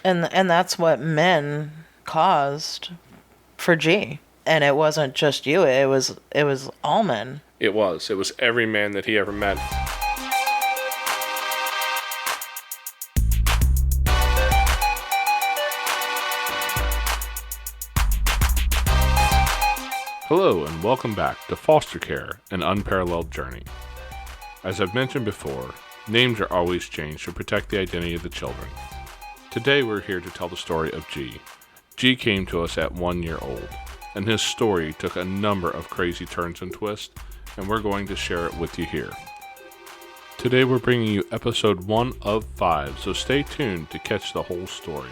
And that's what men caused for G. And it wasn't just you, it was all men. It was every man that he ever met. Hello and welcome back to Foster Care, an Unparalleled Journey. As I've mentioned before, names are always changed to protect the identity of the children. Today we're here to tell the story of G. G came to us at 1 year old, and his story took a number of crazy turns and twists, and we're going to share it with you here. Today we're bringing you episode 1 of 5, so stay tuned to catch the whole story.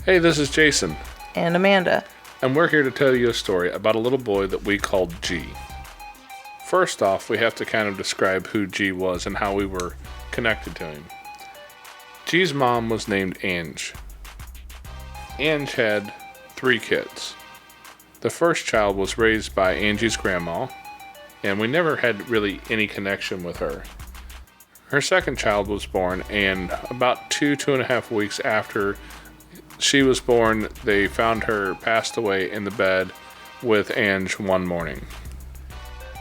Hey, this is Jason. And Amanda. And we're here to tell you a story about a little boy that we called G. First off, we have to kind of describe who G was and how we were connected to him. G's mom was named Ange. Ange had 3 kids. The first child was raised by Angie's grandma, and we never had really any connection with her. Her second child was born, and about 2.5 weeks after she was born, they found her passed away in the bed with Ange one morning.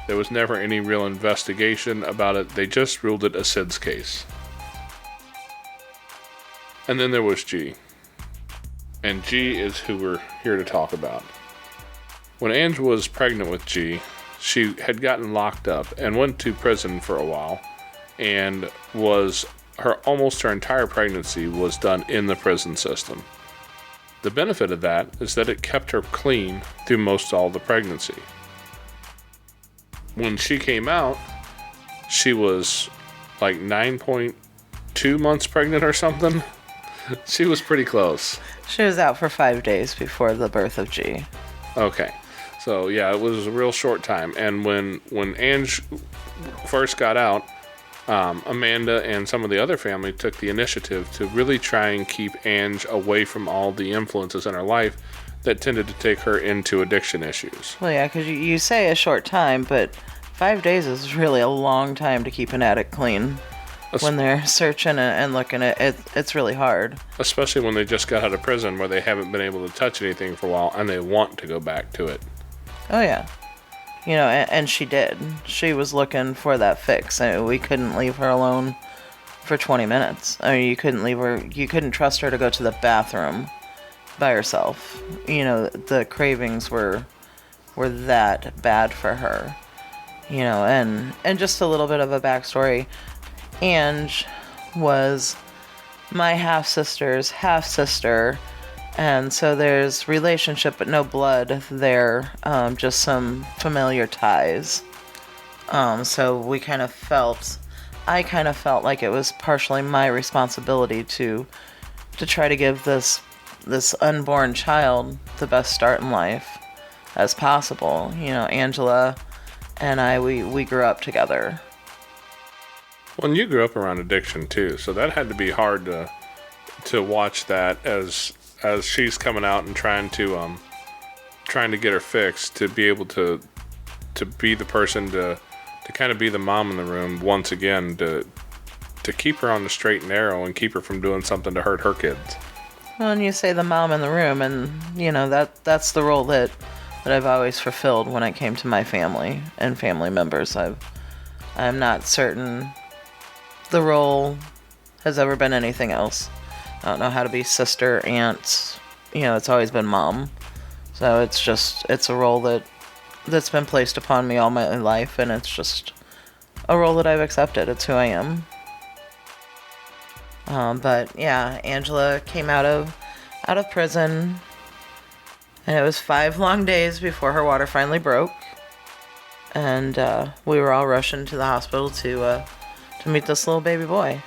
There was never any real investigation about it. They just ruled it a SIDS case. And then there was G. And G is who we're here to talk about. When Ange was pregnant with G, she had gotten locked up and went to prison for a while, and almost her entire pregnancy was done in the prison system. The benefit of that is that it kept her clean through most all the pregnancy. When she came out, she was like 9.2 months pregnant or something. She was pretty close. She was out for 5 days before the birth of G. Okay. So yeah, it was a real short time. And when Ange first got out, Amanda and some of the other family took the initiative to really try and keep Ange away from all the influences in her life that tended to take her into addiction issues. Well, yeah, because you say a short time, but 5 days is really a long time to keep an addict clean. When they're searching and looking at it, it's really hard. Especially when they just got out of prison where they haven't been able to touch anything for a while and they want to go back to it. Oh, yeah. You know, and she did. She was looking for that fix. I mean, we couldn't leave her alone for 20 minutes. I mean, you couldn't trust her to go to the bathroom by herself. You know, the cravings were that bad for her. You know, and just a little bit of a backstory. Ange was my half-sister's half-sister. And so there's relationship, but no blood there, just some familiar ties. So I kind of felt like it was partially my responsibility to try to give this unborn child the best start in life as possible. You know, Angela and I, we grew up together. Well, and you grew up around addiction too, so that had to be hard to watch that as she's coming out and trying to get her fixed, to be able to be the person to kind of be the mom in the room once again, to keep her on the straight and narrow and keep her from doing something to hurt her kids. Well, and you say the mom in the room, and you know that's the role that I've always fulfilled when it came to my family and family members. I'm not certain the role has ever been anything else. I don't know how to be sister, aunt. You know, it's always been mom. So it's a role that's been placed upon me all my life, and it's just a role that I've accepted. It's who I am. But yeah, Angela came out of prison, and it was 5 long days before her water finally broke, and we were all rushing to the hospital to meet this little baby boy.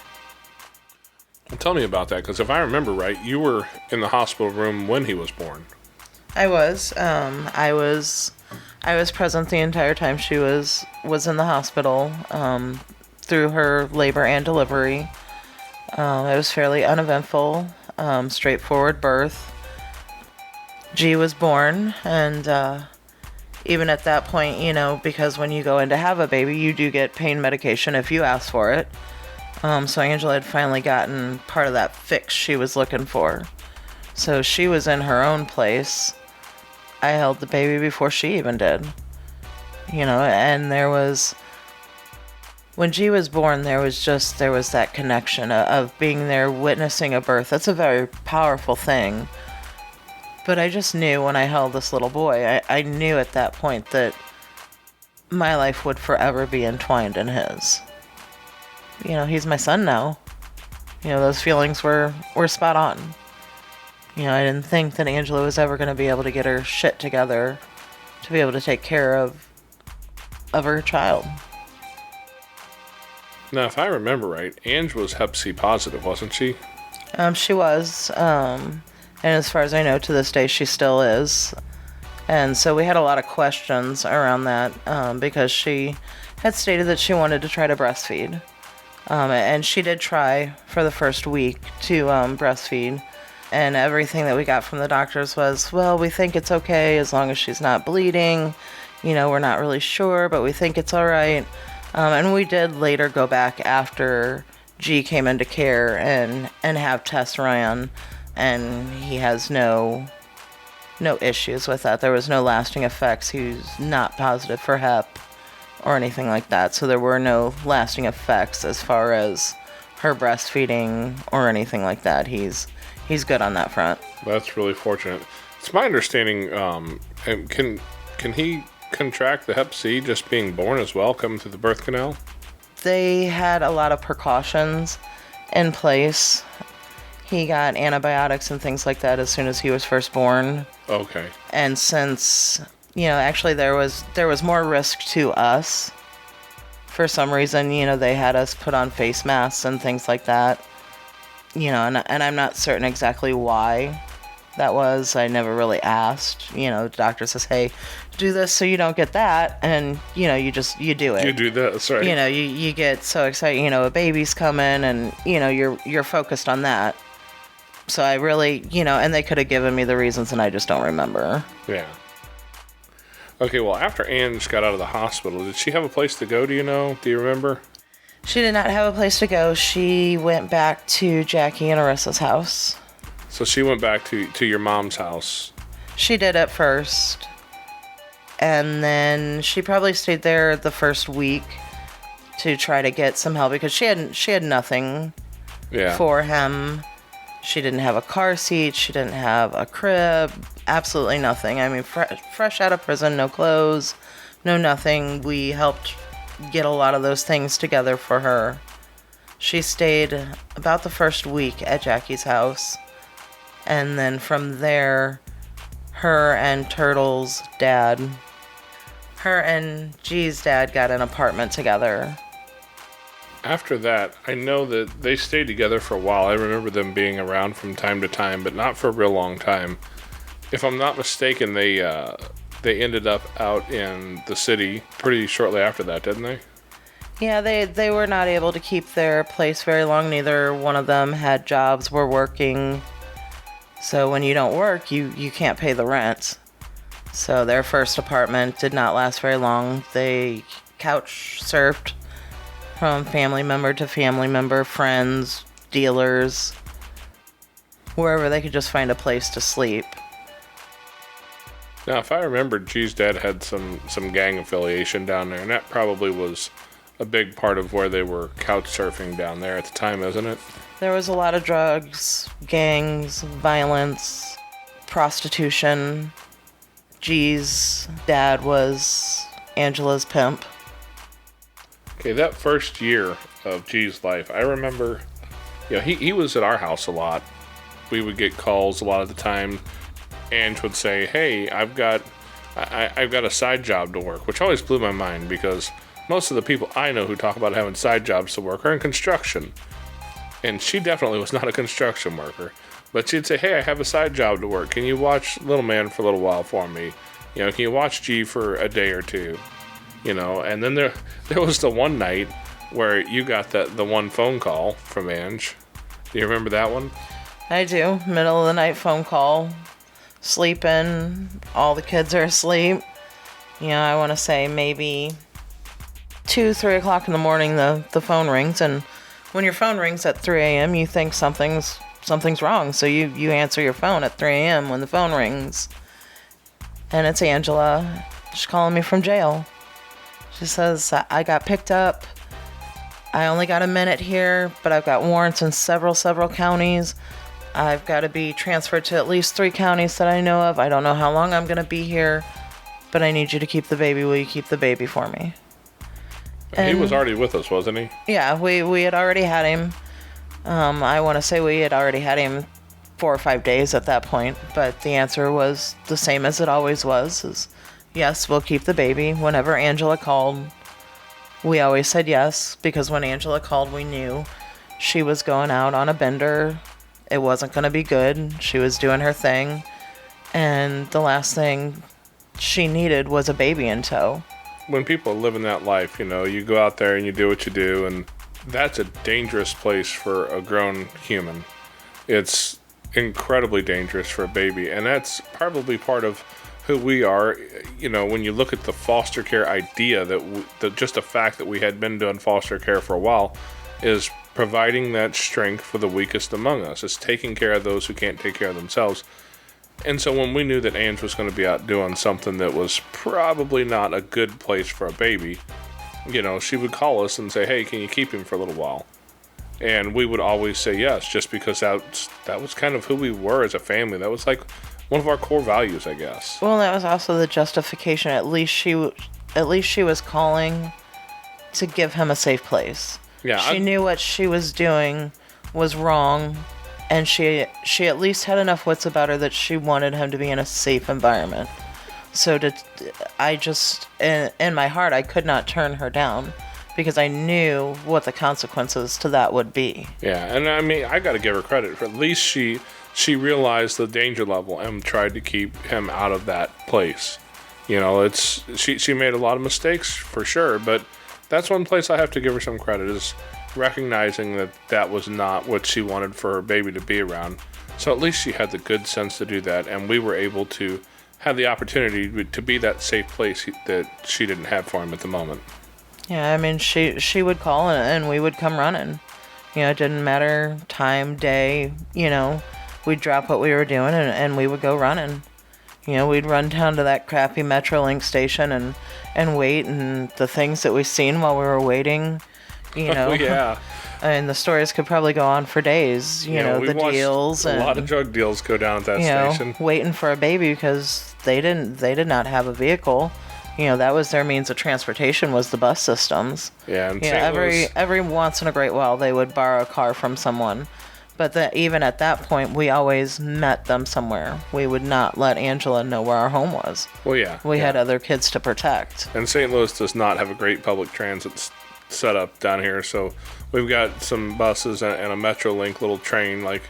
Tell me about that, because if I remember right, you were in the hospital room when he was born. I was. I was present the entire time she was in the hospital, through her labor and delivery. It was fairly uneventful, straightforward birth. G was born, and even at that point, you know, because when you go in to have a baby, you do get pain medication if you ask for it. So Angela had finally gotten part of that fix she was looking for. So she was in her own place. I held the baby before she even did. And when G was born, there was that connection of being there, witnessing a birth. That's a very powerful thing. But I just knew when I held this little boy, I knew at that point that my life would forever be entwined in his. He's my son now. Those feelings were spot on. I didn't think that Angela was ever going to be able to get her shit together to be able to take care of her child. Now, if I remember right, Ange was Hep C positive, wasn't she? She was. And as far as I know, to this day, she still is. And so we had a lot of questions around that because she had stated that she wanted to try to breastfeed. And she did try for the first week to breastfeed. And everything that we got from the doctors was, well, we think it's okay as long as she's not bleeding. We're not really sure, but we think it's all right. And we did later go back after G came into care and have tests ran. And he has no issues with that. There was no lasting effects. He's not positive for Hep or anything like that. So there were no lasting effects as far as her breastfeeding or anything like that. He's good on that front. That's really fortunate. It's my understanding, can he contract the Hep C just being born as well, coming through the birth canal? They had a lot of precautions in place. He got antibiotics and things like that as soon as he was first born. Okay. And since, actually there was more risk to us. For some reason, they had us put on face masks and things like that. And I'm not certain exactly why that was. I never really asked. The doctor says, hey, do this so you don't get that. And, you do it. You do that, that's right. You get so excited, a baby's coming and, you're focused on that. So I really, and they could have given me the reasons and I just don't remember. Yeah. Okay, well, after Ange got out of the hospital, did she have a place to go, do you know? Do you remember? She did not have a place to go. She went back to Jackie and Arissa's house. So she went back to your mom's house. She did at first. And then she probably stayed there the first week to try to get some help because she had nothing for him. She didn't have a car seat. She didn't have a crib. Absolutely nothing. I mean, fresh out of prison, no clothes, no nothing. We helped get a lot of those things together for her. She stayed about the first week at Jackie's house. And then from there, her and G's dad got an apartment together. After that, I know that they stayed together for a while. I remember them being around from time to time, but not for a real long time. If I'm not mistaken, they ended up out in the city pretty shortly after that, didn't they? Yeah, they were not able to keep their place very long. Neither one of them had jobs, were working. So when you don't work, you can't pay the rent. So their first apartment did not last very long. They couch surfed from family member to family member, friends, dealers, wherever they could just find a place to sleep. Now, if I remember, G's dad had some gang affiliation down there, and that probably was a big part of where they were couch surfing down there at the time, isn't it? There was a lot of drugs, gangs, violence, prostitution. G's dad was Angela's pimp. Okay, that first year of G's life, I remember, he was at our house a lot. We would get calls a lot of the time. Ange would say, hey, I've got a side job to work, which always blew my mind because most of the people I know who talk about having side jobs to work are in construction. And she definitely was not a construction worker. But she'd say, hey, I have a side job to work. Can you watch Little Man for a little while for me? Can you watch G for a day or two? And then there was the one night where you got the one phone call from Ange. Do you remember that one? I do. Middle of the night phone call. Sleeping. All the kids are asleep. I want to say maybe 2-3 o'clock in the morning the phone rings and when your phone rings at 3 a.m., you think something's wrong. So you answer your phone at 3 a.m. when the phone rings. And it's Angela. She's calling me from jail. She says, I got picked up. I only got a minute here, but I've got warrants in several counties. I've got to be transferred to at least 3 counties that I know of. I don't know how long I'm going to be here, but I need you to keep the baby. Will you keep the baby for me? And he was already with us, wasn't he? Yeah, we had already had him. I want to say we had already had him 4 or 5 days at that point, but the answer was the same as it always was, is yes, we'll keep the baby. Whenever Angela called, we always said yes, because when Angela called, we knew she was going out on a bender. It wasn't going to be good. She was doing her thing, and the last thing she needed was a baby in tow. When people are living that life, you go out there and you do what you do, and that's a dangerous place for a grown human. It's incredibly dangerous for a baby, and that's probably part of who we are. When you look at the foster care idea, that just the fact that we had been doing foster care for a while is providing that strength for the weakest among us. It's taking care of those who can't take care of themselves. And so when we knew that Ange was going to be out doing something that was probably not a good place for a baby, she would call us and say, hey, can you keep him for a little while? And we would always say yes, just because that was kind of who we were as a family. That was like one of our core values, I guess. Well, that was also the justification. At least she was calling to give him a safe place. Yeah, she knew what she was doing was wrong, and she at least had enough wits about her that she wanted him to be in a safe environment. So in my heart, I could not turn her down, because I knew what the consequences to that would be. Yeah, and I mean, I got to give her credit for at least she realized the danger level and tried to keep him out of that place. She made a lot of mistakes for sure, but that's one place I have to give her some credit, is recognizing that was not what she wanted for her baby to be around. So at least she had the good sense to do that, and we were able to have the opportunity to be that safe place that she didn't have for him at the moment. Yeah, I mean, she would call and we would come running. It didn't matter time, day, we'd drop what we were doing and we would go running. We'd run down to that crappy Metrolink station and wait, and the things that we seen while we were waiting, Yeah. And the stories could probably go on for days, we the watched deals. A lot of drug deals go down at that station. Waiting for a baby because they did not have a vehicle. That was their means of transportation, was the bus systems. Yeah, and every once in a great while they would borrow a car from someone. But even at that point, we always met them somewhere. We would not let Angela know where our home was. Well, yeah. We had other kids to protect. And St. Louis does not have a great public transit set up down here, so we've got some buses and a Metrolink little train. Like,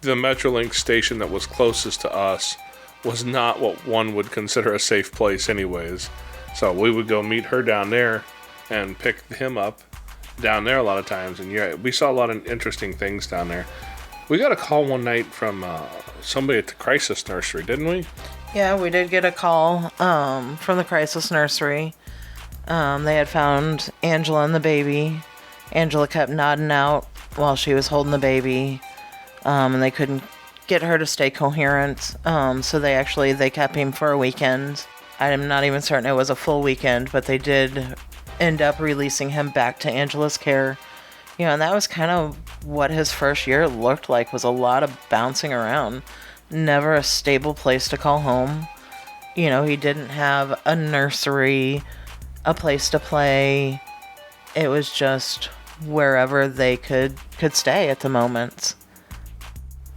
the Metrolink station that was closest to us was not what one would consider a safe place anyways. So we would go meet her down there and pick him up down there a lot of times, and we saw a lot of interesting things down there. We got a call one night from somebody at the crisis nursery, didn't we? Yeah, we did get a call from the crisis nursery. They had found Angela and the baby. Angela kept nodding out while she was holding the baby, and they couldn't get her to stay coherent, so they kept him for a weekend. I'm not even certain it was a full weekend, but they did end up releasing him back to Angela's care. And that was kind of what his first year looked like, was a lot of bouncing around. Never a stable place to call home. He didn't have a nursery, a place to play. It was just wherever they could stay at the moment.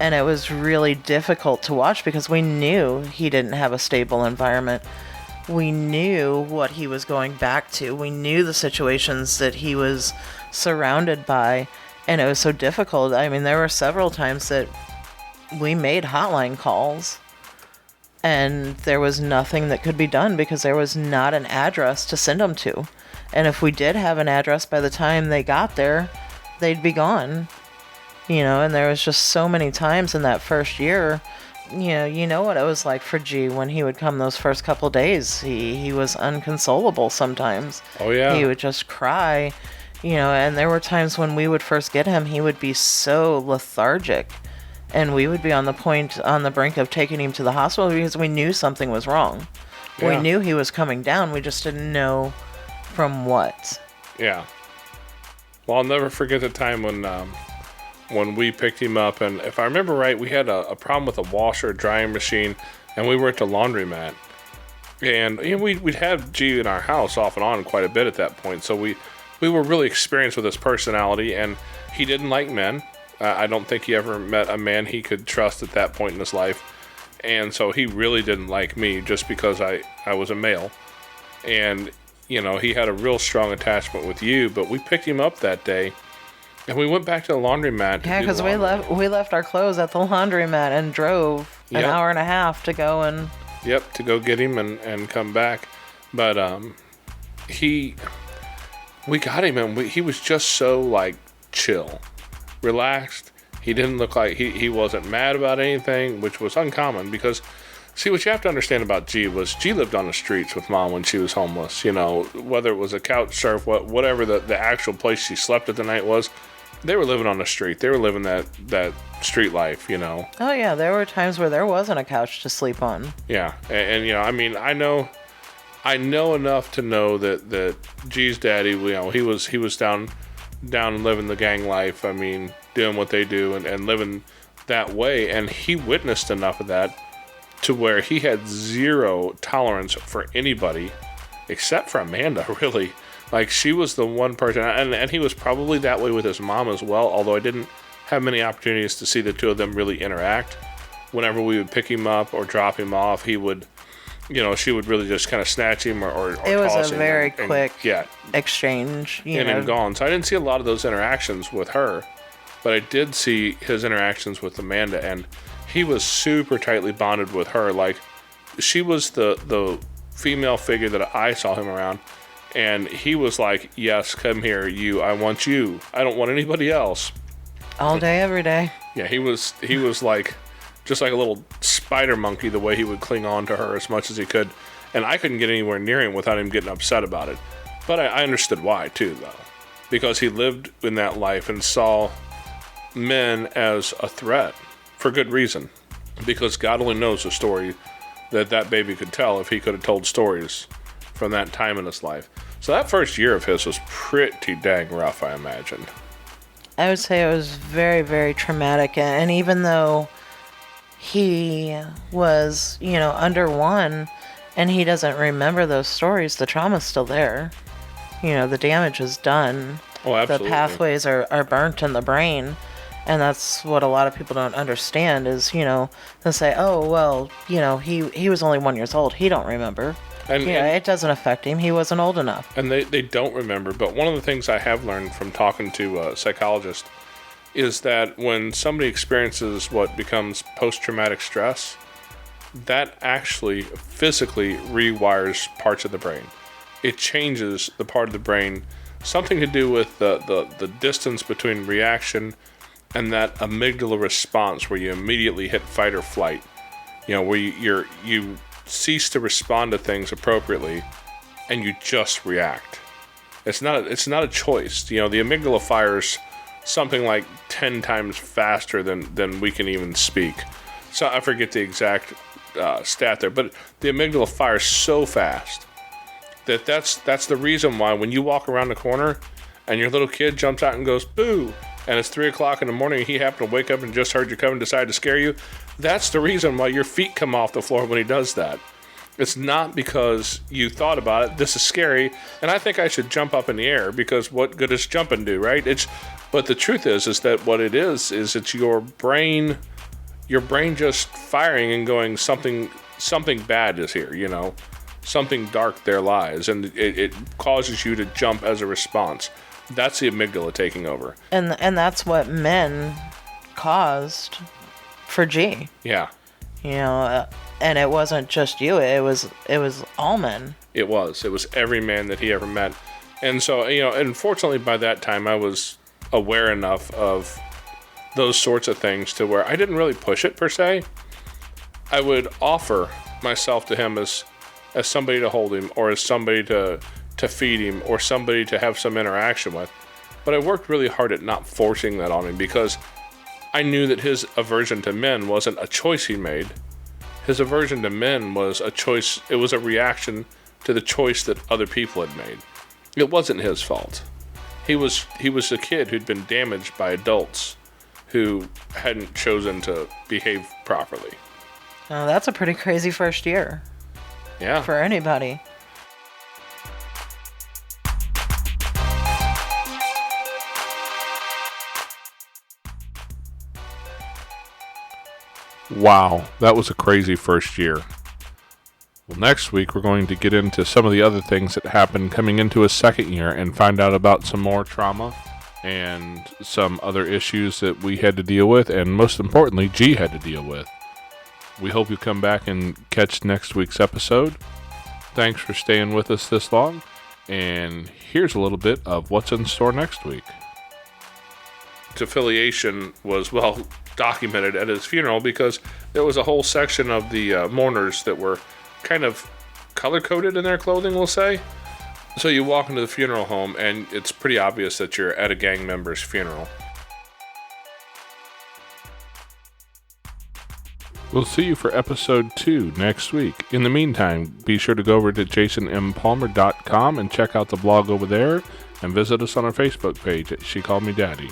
And it was really difficult to watch because we knew he didn't have a stable environment. We knew what he was going back to. We knew the situations that he was surrounded by, and it was so difficult. I mean, there were several times that we made hotline calls, and there was nothing that could be done because there was not an address to send them to. And if we did have an address, by the time they got there, they'd be gone. And there was just so many times in that first year. You know what it was like for G when he would come those first couple days. He was unconsolable sometimes. Oh, yeah. He would just cry. And there were times when we would first get him, he would be so lethargic, and we would be on the brink of taking him to the hospital because we knew something was wrong. Yeah. We knew he was coming down. We just didn't know from what. Yeah. Well, I'll never forget the time when we picked him up, and if I remember right, we had a problem with a washer drying machine, and we were at the laundromat. And we'd had G in our house off and on quite a bit at that point, so we were really experienced with his personality, and he didn't like men. I don't think he ever met a man he could trust at that point in his life. And so he really didn't like me just because I was a male. And, he had a real strong attachment with you, but we picked him up that day, and we went back to the laundromat. Yeah, because we left our clothes at the laundromat and drove an hour and a half to go and... Yep, to go get him and come back. But we got him, and he was just so, chill, relaxed. He didn't look like he wasn't mad about anything, which was uncommon because, see, what you have to understand about G was G lived on the streets with Mom when she was homeless. Whether it was a couch surf, whatever the actual place she slept at the night was, they were living on the street. They were living that street life, Oh, yeah, there were times where there wasn't a couch to sleep on. Yeah, and I know enough to know that G's daddy, he was down and living the gang life. Doing what they do and living that way, and he witnessed enough of that to where he had zero tolerance for anybody except for Amanda, really. She was the one person, and he was probably that way with his mom as well, although I didn't have many opportunities to see the two of them really interact. Whenever we would pick him up or drop him off, he would, she would really just kind of snatch him or it was toss a him very quick yeah, exchange. And gone. So I didn't see a lot of those interactions with her, but I did see his interactions with Amanda, and he was super tightly bonded with her. She was the female figure that I saw him around, and he was like, yes, come here, I want you. I don't want anybody else. All day, every day. Yeah, he was like, just like a little spider monkey, the way he would cling on to her as much as he could, and I couldn't get anywhere near him without him getting upset about it. But I understood why, too, though, because he lived in that life and saw men as a threat for good reason, because God only knows the story that baby could tell if he could have told stories from that time in his life. So that first year of his was pretty dang rough, I imagine. I would say it was very, very traumatic, and even though he was, under one, and he doesn't remember those stories, the trauma's still there. The damage is done. Oh, absolutely. The pathways are burnt in the brain. And that's what a lot of people don't understand is, they'll say, oh, well, he was only 1 year old. He don't remember. And it doesn't affect him. He wasn't old enough. And they don't remember. But one of the things I have learned from talking to a psychologist is that when somebody experiences what becomes post-traumatic stress, that actually physically rewires parts of the brain. It changes the part of the brain, something to do with the distance between reaction and that amygdala response where you immediately hit fight or flight, where you cease to respond to things appropriately, and you just react. It's not a choice. The amygdala fires something like 10 times faster than we can even speak. So I forget the exact stat there, but the amygdala fires so fast that's the reason why when you walk around the corner and your little kid jumps out and goes boo, and it's 3 o'clock in the morning and he happened to wake up and just heard you come and decided to scare you, that's the reason why your feet come off the floor when he does that. It's not because you thought about it, this is scary, and I think I should jump up in the air, because what good does jumping do, right? But the truth is that what it is it's your brain just firing and going, something bad is here, something dark there lies, and it causes you to jump as a response. That's the amygdala taking over. And that's what men caused for G. Yeah. And it wasn't just you. It was all men. It was every man that he ever met. And so, unfortunately by that time I was aware enough of those sorts of things to where I didn't really push it per se. I would offer myself to him as somebody to hold him, or as somebody to feed him, or somebody to have some interaction with. But I worked really hard at not forcing that on him because I knew that his aversion to men wasn't a choice he made. His aversion to men was a choice. It was a reaction to the choice that other people had made. It wasn't his fault. He was a kid who'd been damaged by adults who hadn't chosen to behave properly. Oh, that's a pretty crazy first year. Yeah. For anybody. Wow, that was a crazy first year. Well, next week we're going to get into some of the other things that happened coming into his second year and find out about some more trauma and some other issues that we had to deal with, and most importantly, G had to deal with. We hope you come back and catch next week's episode. Thanks for staying with us this long, and here's a little bit of what's in store next week. His affiliation was well documented at his funeral because there was a whole section of the mourners that were kind of color-coded in their clothing, we'll say. So you walk into the funeral home and it's pretty obvious that you're at a gang member's funeral. We'll see you for episode 2 next week. In the meantime, be sure to go over to jasonmpalmer.com and check out the blog over there, and visit us on our Facebook page at She Called Me Daddy.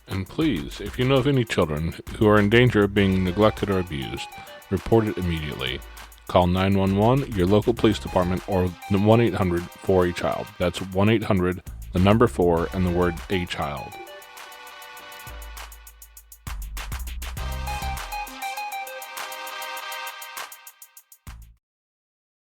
And please, if you know of any children who are in danger of being neglected or abused, report it immediately. Call 911, your local police department, or 1-800-4-A-CHILD. That's 1-800, the number 4, and the word A-CHILD.